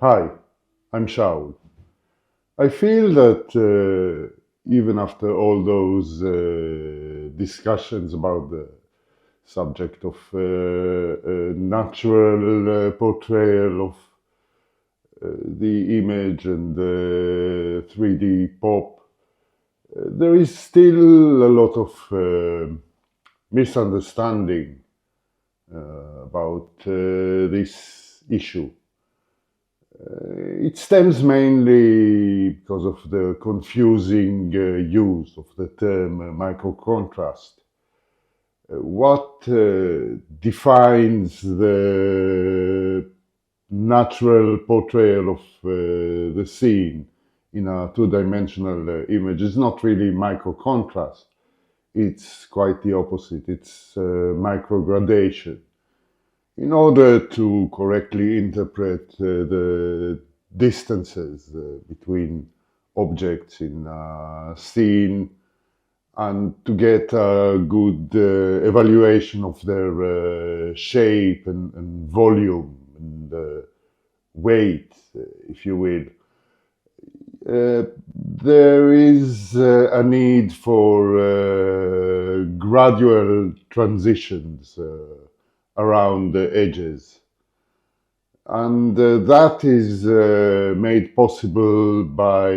Hi, I'm Shaul. I feel that even after all those discussions about the subject of natural portrayal of the image and the 3D pop, there is still a lot of misunderstanding about this issue. It stems mainly because of the confusing use of the term microcontrast. What defines the natural portrayal of the scene in a two-dimensional image is not really microcontrast. It's quite the opposite. It's microgradation. In order to correctly interpret the distances between objects in a scene and to get a good evaluation of their shape and volume and weight, if you will, there is a need for gradual transitions around the edges. And that is made possible by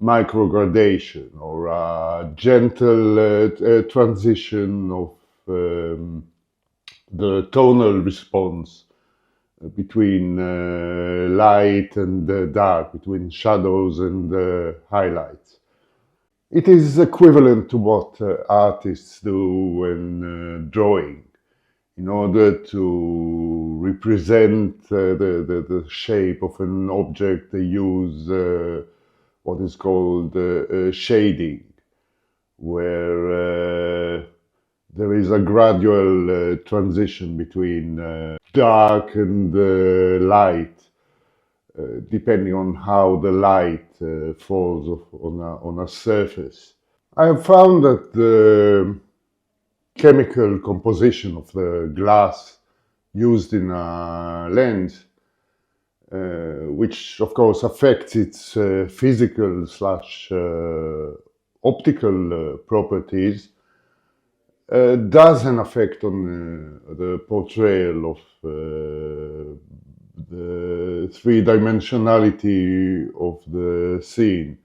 microgradation or a gentle transition of the tonal response between light and dark, between shadows and highlights. It is equivalent to what artists do when drawing. In order to represent the shape of an object, they use what is called shading, where there is a gradual transition between dark and light, depending on how the light falls on a surface. I have found that the chemical composition of the glass used in a lens, which of course affects its physical slash optical properties, does an effect on the portrayal of the three-dimensionality of the scene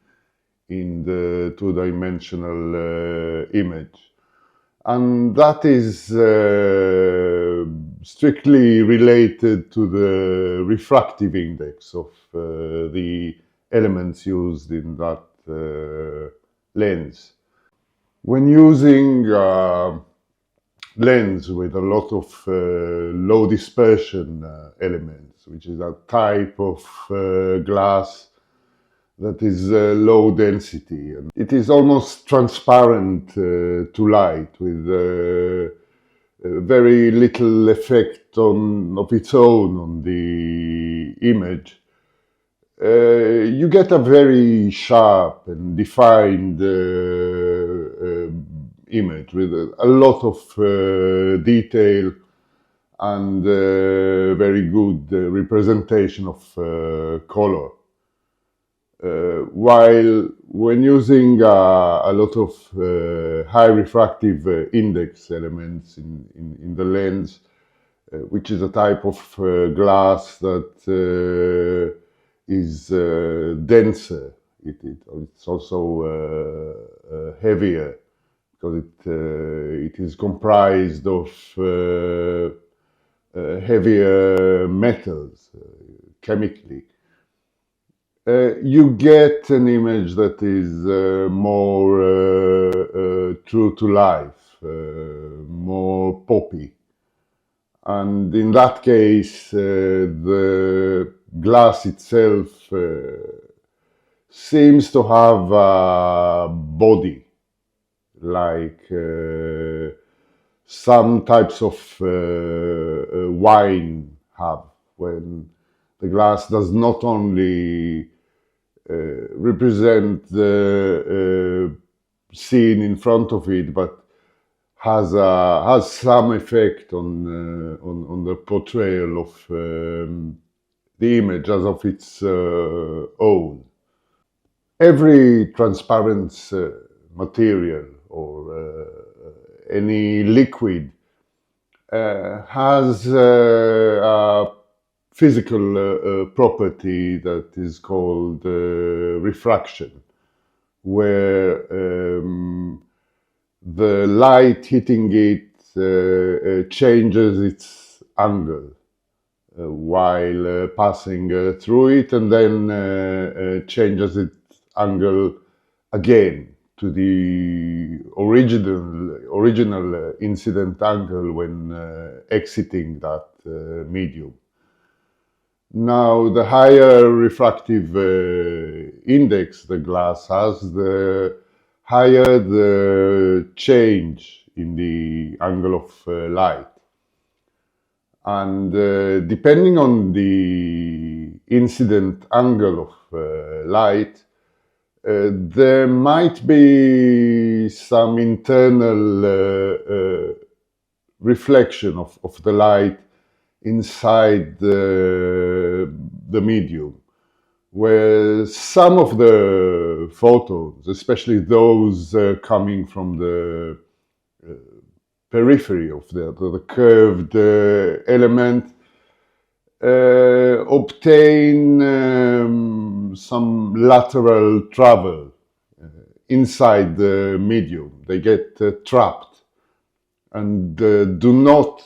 in the two-dimensional image. And that is strictly related to the refractive index of the elements used in that lens. When using a lens with a lot of low dispersion elements, which is a type of glass that is low density, and it is almost transparent to light with very little effect of its own on the image. You get a very sharp and defined image with a lot of detail and very good representation of color. While when using a lot of high refractive index elements in the lens, which is a type of glass that is denser. It's also heavier because it is comprised of heavier metals chemically. You get an image that is more true to life, more poppy. And in that case, the glass itself seems to have a body, like some types of wine have, when the glass does not only represent the scene in front of it, but has some effect on the portrayal of the image as of its own. Every transparent material or any liquid has a physical property that is called refraction, where the light hitting it changes its angle while passing through it, and then changes its angle again to the original incident angle when exiting that medium. Now, the higher refractive index the glass has, the higher the change in the angle of light. And depending on the incident angle of light, there might be some internal reflection of the light inside the medium, where some of the photons, especially those coming from the periphery of the curved element, obtain some lateral travel inside the medium. They get trapped and do not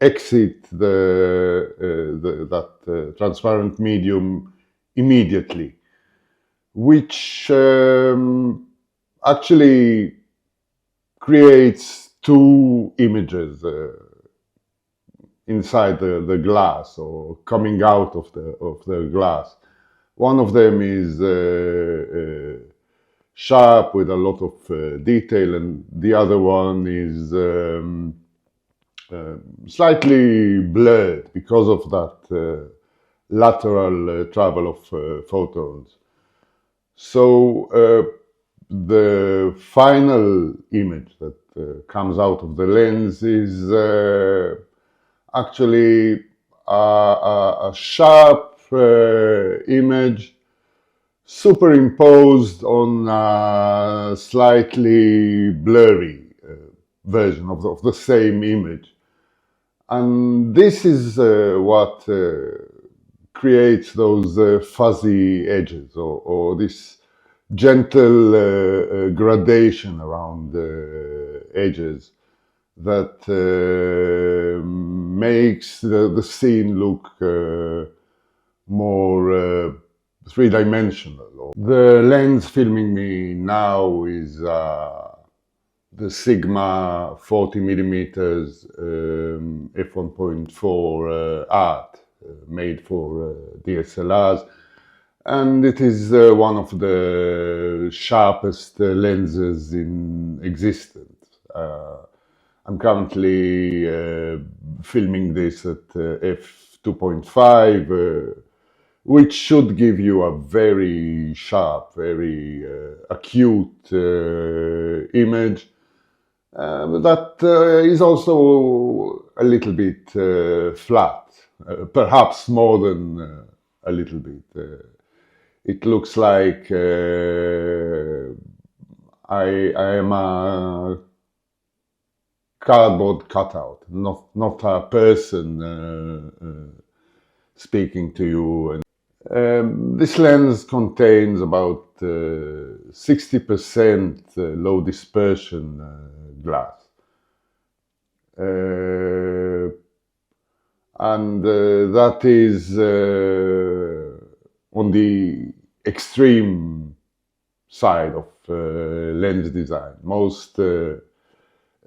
exit that transparent medium immediately, which actually creates two images inside the glass, or coming out of the glass. One of them is sharp with a lot of detail, and the other one is slightly blurred because of that lateral travel of photons. So the final image that comes out of the lens is actually a sharp image superimposed on a slightly blurry version of the same image. And this is what creates those fuzzy edges, or this gentle gradation around the edges that makes the scene look more three-dimensional. The lens filming me now is the Sigma 40 millimeters f1.4 art made for DSLRs, and it is one of the sharpest lenses in existence. I'm currently filming this at f2.5, which should give you a very sharp, very acute image. That is also a little bit flat, perhaps more than a little bit. It looks like I am a cardboard cutout, not a person speaking to you. This lens contains about 60% low dispersion glass. And that is on the extreme side of lens design. Most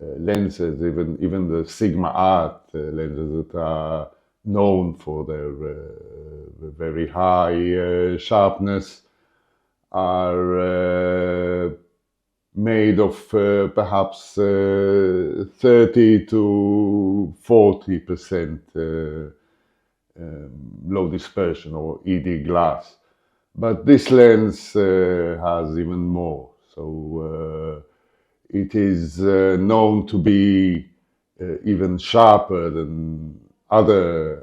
lenses, even the Sigma Art lenses that are known for their very high sharpness, are made of perhaps 30 to 40% low dispersion, or ED glass. But this lens has even more. So it is known to be even sharper than other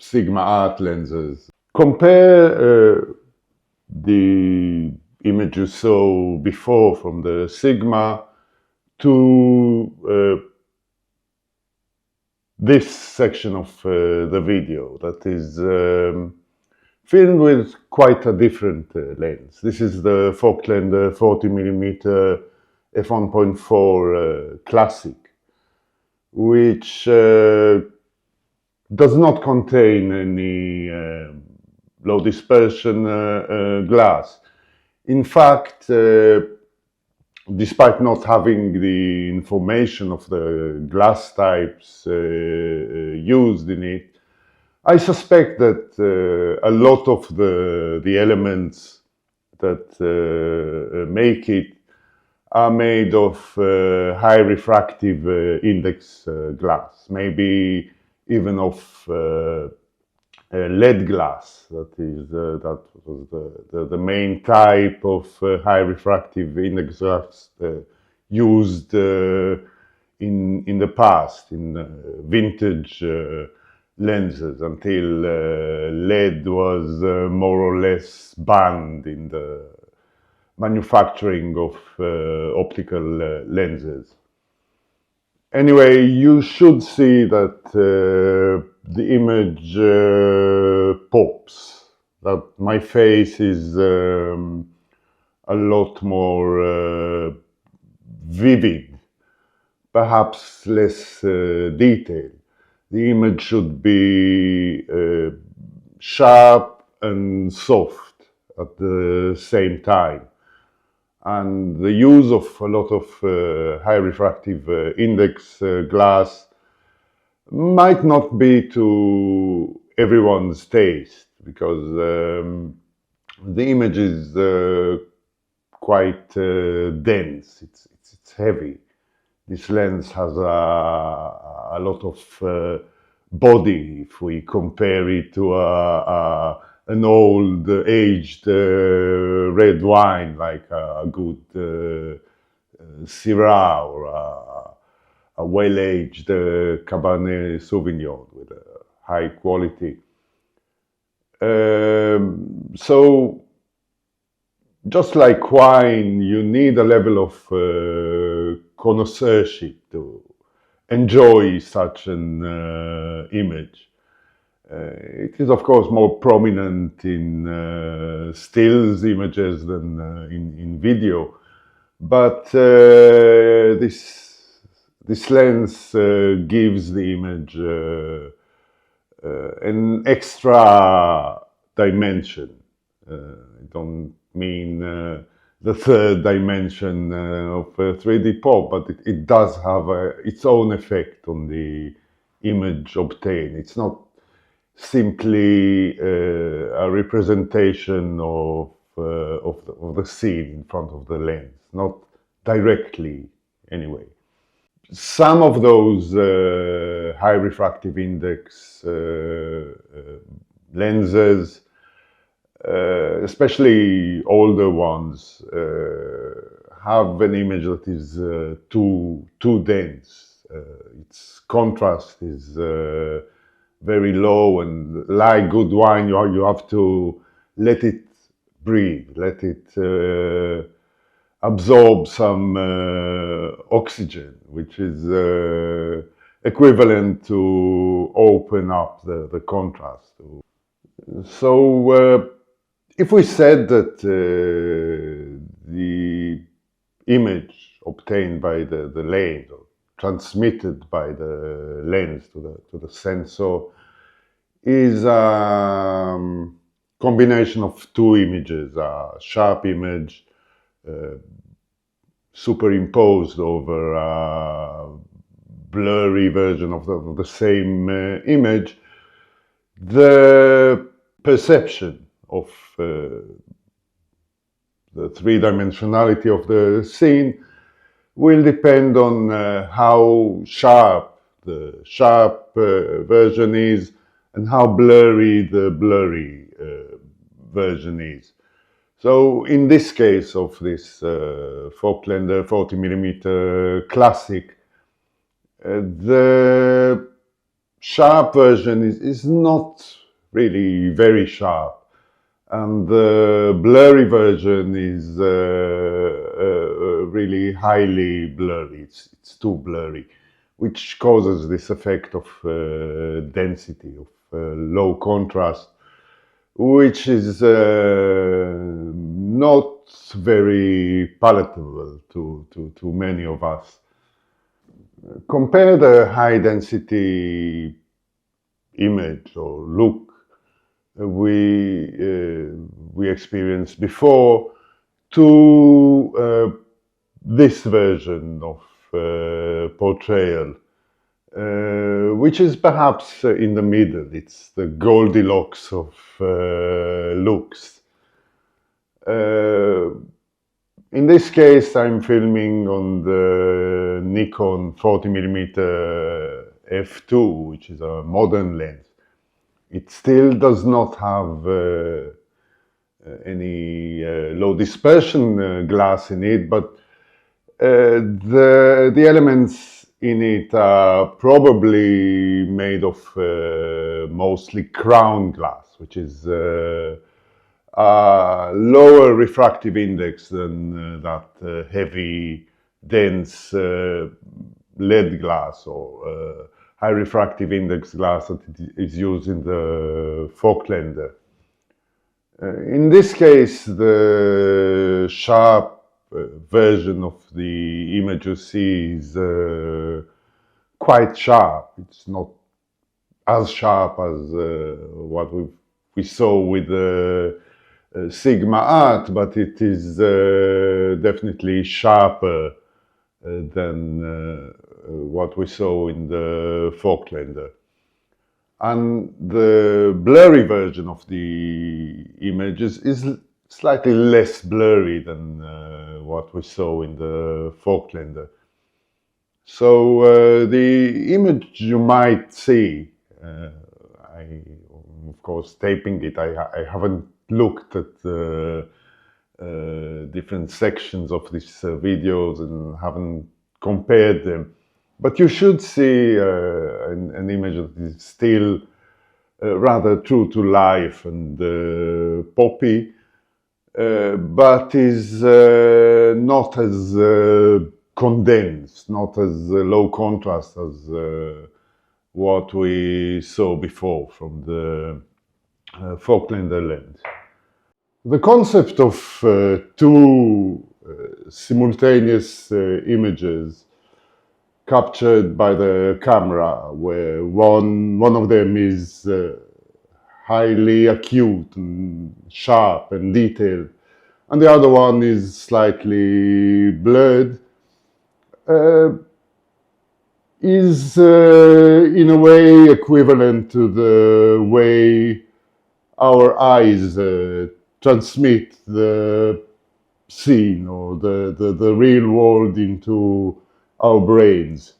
Sigma art lenses. Compare the image you saw before from the Sigma to this section of the video that is filmed with quite a different lens. This is the Falkland 40mm f1.4 Classic, which does not contain any low dispersion glass. In fact, despite not having the information of the glass types used in it, I suspect that a lot of the elements that make it are made of high refractive index glass, maybe even of lead glass. That was the main type of high refractive index glass used in the past in vintage lenses, until lead was more or less banned in the manufacturing of optical lenses. Anyway, you should see that the image pops, that my face is a lot more vivid, perhaps less detailed. The image should be sharp and soft at the same time. And the use of a lot of high refractive index glass might not be to everyone's taste, because the image is quite dense, it's heavy. This lens has a lot of body if we compare it to an old aged red wine, like a good Syrah or a well-aged Cabernet Sauvignon with a high quality. So just like wine, you need a level of connoisseurship to enjoy such an image. It is, of course, more prominent in stills images than in video, but this lens gives the image an extra dimension. I don't mean the third dimension of 3D pop, but it does have its own effect on the image obtained. It's not simply a representation of the scene in front of the lens, not directly anyway. Some of those high refractive index lenses, especially older ones, have an image that is too dense. Its contrast is very low, and like good wine, you have to let it breathe, let it absorb some oxygen, which is equivalent to open up the contrast. So if we said that the image obtained by the lens, or transmitted by the lens to the sensor, is a combination of two images, a sharp image superimposed over a blurry version of the same image, the perception of the three-dimensionality of the scene will depend on how sharp the sharp version is and how blurry the blurry version is. So in this case of this Falkland 40mm Classic, the sharp version is not really very sharp, and the blurry version is really highly blurry. It's too blurry, which causes this effect of density, of low contrast, which is not very palatable to many of us. Compare the high density image or look we experienced before to this version of portrayal, which is perhaps in the middle. It's the Goldilocks of looks. In this case, I'm filming on the Nikon 40mm f2, which is a modern lens. It still does not have any low dispersion glass in it, but the elements in it are probably made of mostly crown glass, which is a lower refractive index than that heavy, dense lead glass or high refractive index glass that is used in the Falklander. In this case, the sharp version of the image you see is quite sharp. It's not as sharp as what we saw with the Sigma art, but it is definitely sharper than what we saw in the Falklander. And the blurry version of the image is slightly less blurry than what we saw in the Falklander. So the image you might see, of course, taping it, I haven't looked at the different sections of these videos and haven't compared them. But you should see an image that is still rather true to life and poppy, but is not as condensed, not as low contrast as what we saw before from the Falklander lens. The concept of two simultaneous images captured by the camera, where one of them is highly acute and sharp and detailed, and the other one is slightly blurred, is in a way equivalent to the way our eyes transmit the scene or the real world into our brains.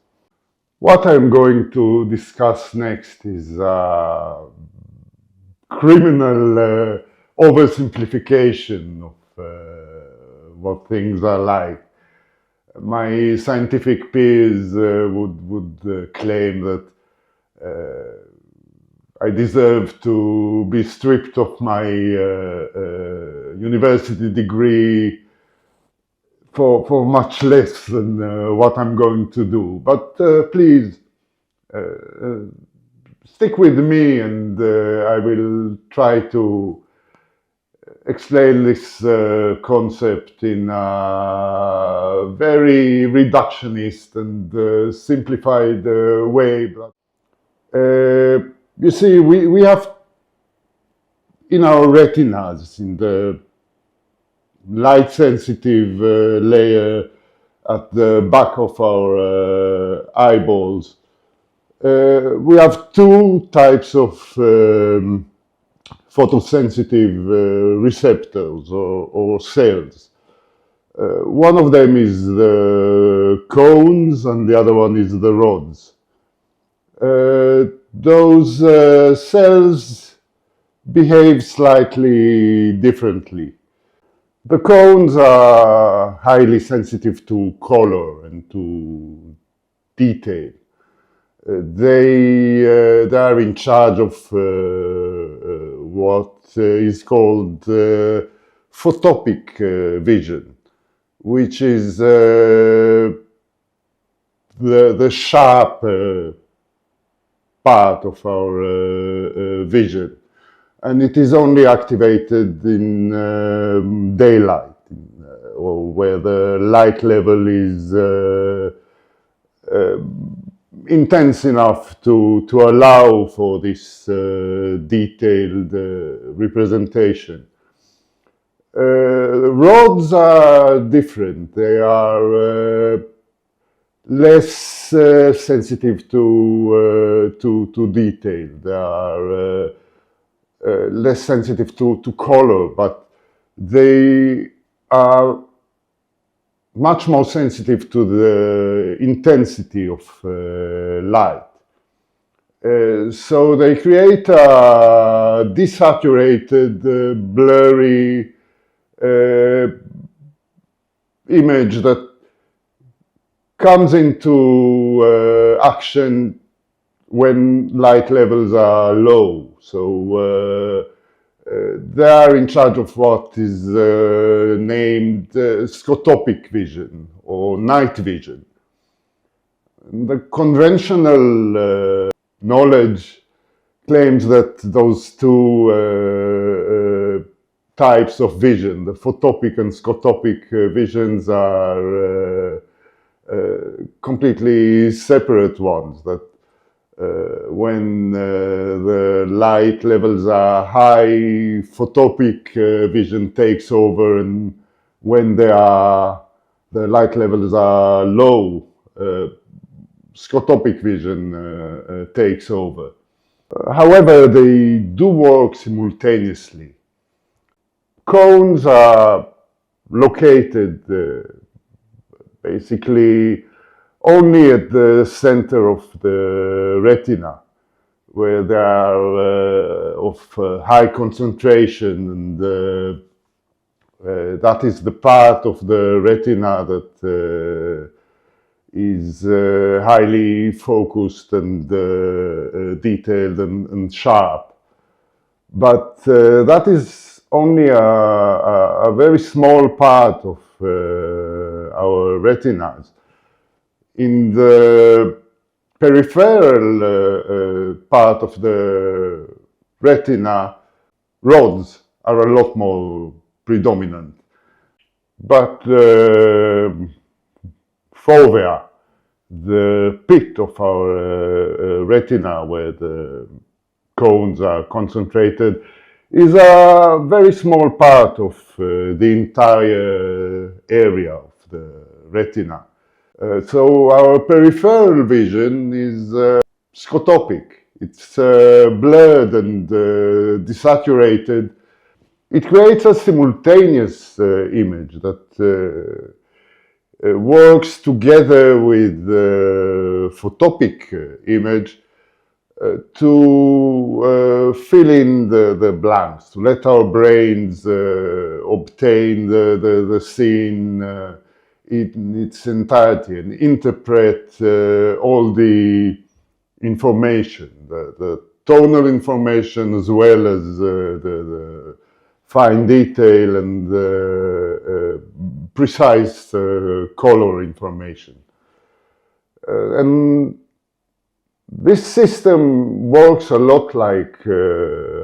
What I'm going to discuss next is criminal oversimplification of what things are like. My scientific peers would claim that I deserve to be stripped of my university degree for much less than what I'm going to do. But please, stick with me and I will try to explain this concept in a very reductionist and simplified way. You see, we have in our retinas, in the light-sensitive layer at the back of our eyeballs, we have two types of photosensitive receptors or cells. One of them is the cones and the other one is the rods. Those cells behave slightly differently. The cones are highly sensitive to color and to detail. They are in charge of what is called photopic vision, which is the sharp part of our vision, and it is only activated in daylight, or where the light level is intense enough to allow for this detailed representation. Rods are different. They are less sensitive to detail. They are less sensitive to color, but they are much more sensitive to the intensity of light. So they create a desaturated, blurry image that comes into action when light levels are low. So they are in charge of what is named scotopic vision or night vision. The conventional knowledge claims that those two types of vision, the photopic and scotopic visions, are completely separate ones, that when the light levels are high, photopic vision takes over, and when the light levels are low, scotopic vision takes over. However, they do work simultaneously. Cones are located basically only at the center of the retina, where they are of high concentration, and that is the part of the retina that is highly focused and detailed and sharp. But that is only a very small part of our retinas. In the peripheral part of the retina, rods are a lot more predominant. But fovea, the pit of our retina, where the cones are concentrated, is a very small part of the entire area of the retina. So our peripheral vision is scotopic. It's blurred and desaturated. It creates a simultaneous image that works together with the photopic image to fill in the blanks, to let our brains obtain the scene in its entirety and interpret all the information, the tonal information, as well as the fine detail and precise color information. And this system works a lot like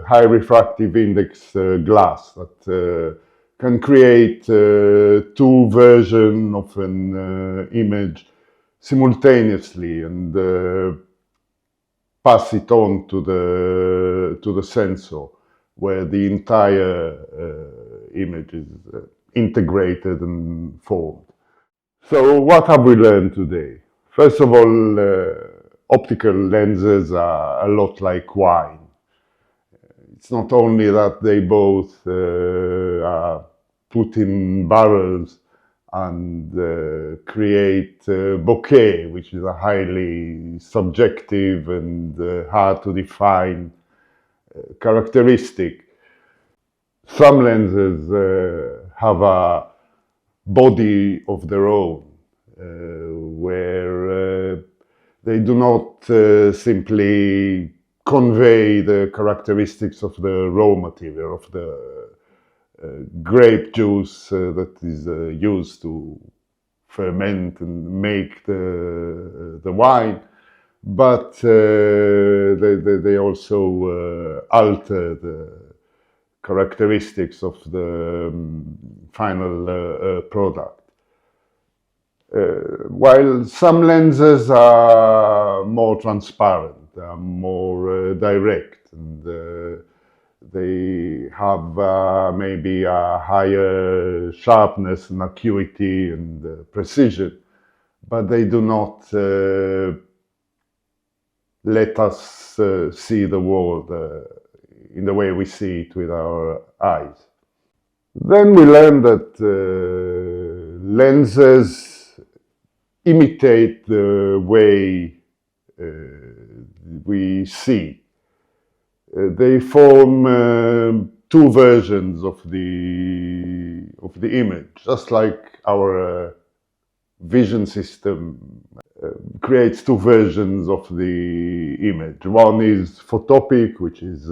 high refractive index glass that can create two versions of an image simultaneously and pass it on to the sensor, where the entire image is integrated and formed. So what have we learned today? First of all, optical lenses are a lot like wine. It's not only that they both are put in barrels and create bokeh, which is a highly subjective and hard to define characteristic. Some lenses have a body of their own, where They do not simply convey the characteristics of the raw material, of the grape juice that is used to ferment and make the wine, but they also alter the characteristics of the final product. While some lenses are more transparent, are more direct, and they have maybe a higher sharpness and acuity and precision, but they do not let us see the world in the way we see it with our eyes. Then we learned that lenses imitate the way we see. They form two versions of the image, just like our vision system creates two versions of the image. One is photopic, which is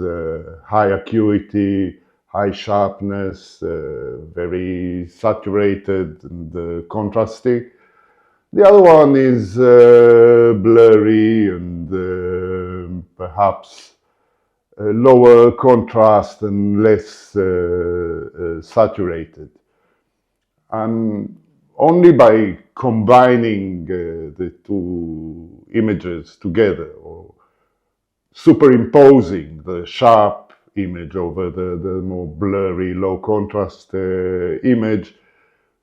high acuity, high sharpness, very saturated and contrasty. The other one is blurry and perhaps lower contrast and less saturated. And only by combining the two images together, or superimposing the sharp image over the more blurry, low contrast image,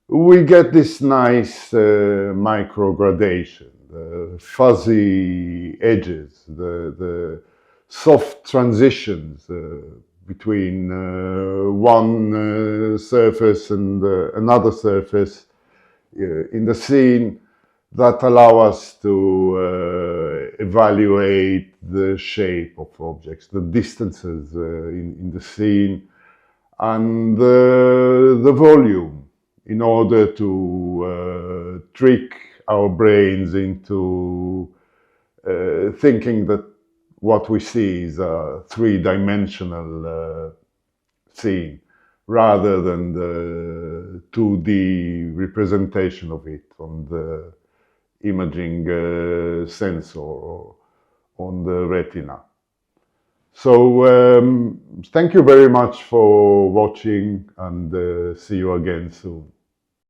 we get this nice micro gradation, the fuzzy edges, the soft transitions between one surface and another surface in the scene that allow us to evaluate the shape of objects, the distances in the scene, and the volume, in order to trick our brains into thinking that what we see is a three-dimensional scene, rather than the 2D representation of it on the imaging sensor or on the retina. So thank you very much for watching, and see you again soon.